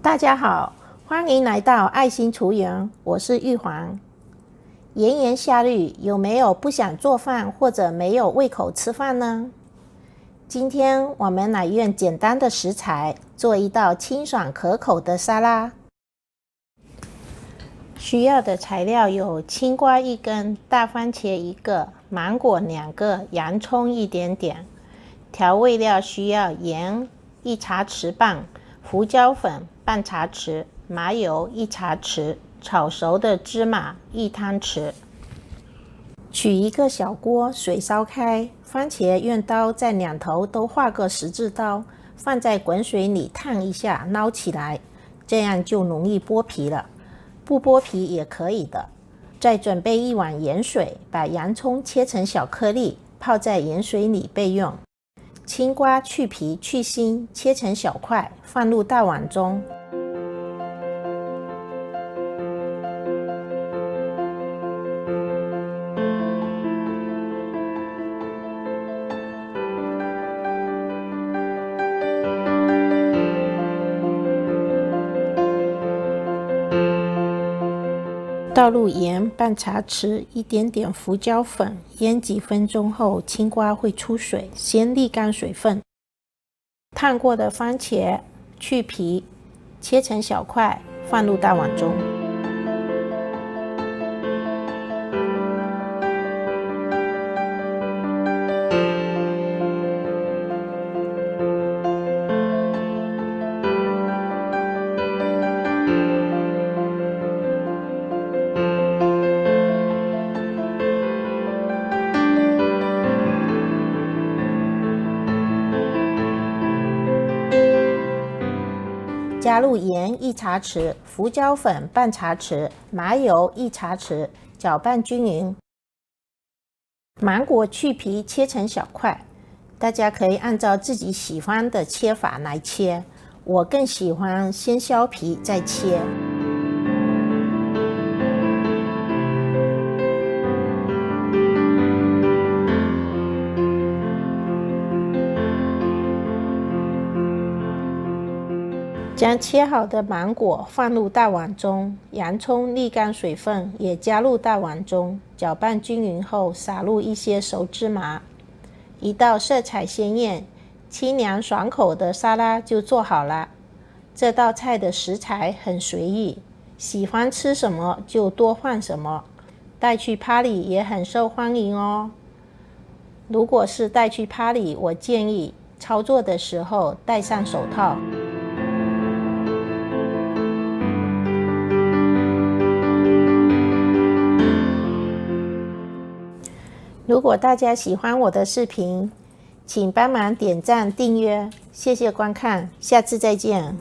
大家好，欢迎来到爱心厨园，我是玉环。炎炎夏日，有没有不想做饭或者没有胃口吃饭呢？今天我们来用简单的食材做一道清爽可口的沙拉。需要的材料有青瓜1根、大番茄1个、芒果2个、洋葱一点点。调味料需要盐1茶匙半、胡椒粉半茶匙、麻油1茶匙、炒熟的芝麻1汤匙。取一个小锅，水烧开，番茄用刀在两头都画个十字刀，放在滚水里烫一下，捞起来，这样就容易剥皮了。不剥皮也可以的。再准备1碗盐水，把洋葱切成小颗粒，泡在盐水里备用。青瓜去皮去心，切成小块，放入大碗中。倒入盐半茶匙，一点点胡椒粉，腌几分钟后，青瓜会出水，先沥干水分。烫过的番茄去皮，切成小块，放入大碗中。加入盐1茶匙、胡椒粉半茶匙、麻油1茶匙，搅拌均匀。芒果去皮切成小块，大家可以按照自己喜欢的切法来切，我更喜欢先削皮再切。将切好的芒果放入大碗中，洋葱沥干水分也加入大碗中，搅拌均匀后撒入一些熟芝麻。一道色彩鲜艳、清凉爽口的沙拉就做好了。这道菜的食材很随意，喜欢吃什么就多放什么，带去 party 也很受欢迎哦。如果是带去 party， 我建议操作的时候戴上手套。如果大家喜欢我的视频，请帮忙点赞订阅，谢谢观看，下次再见。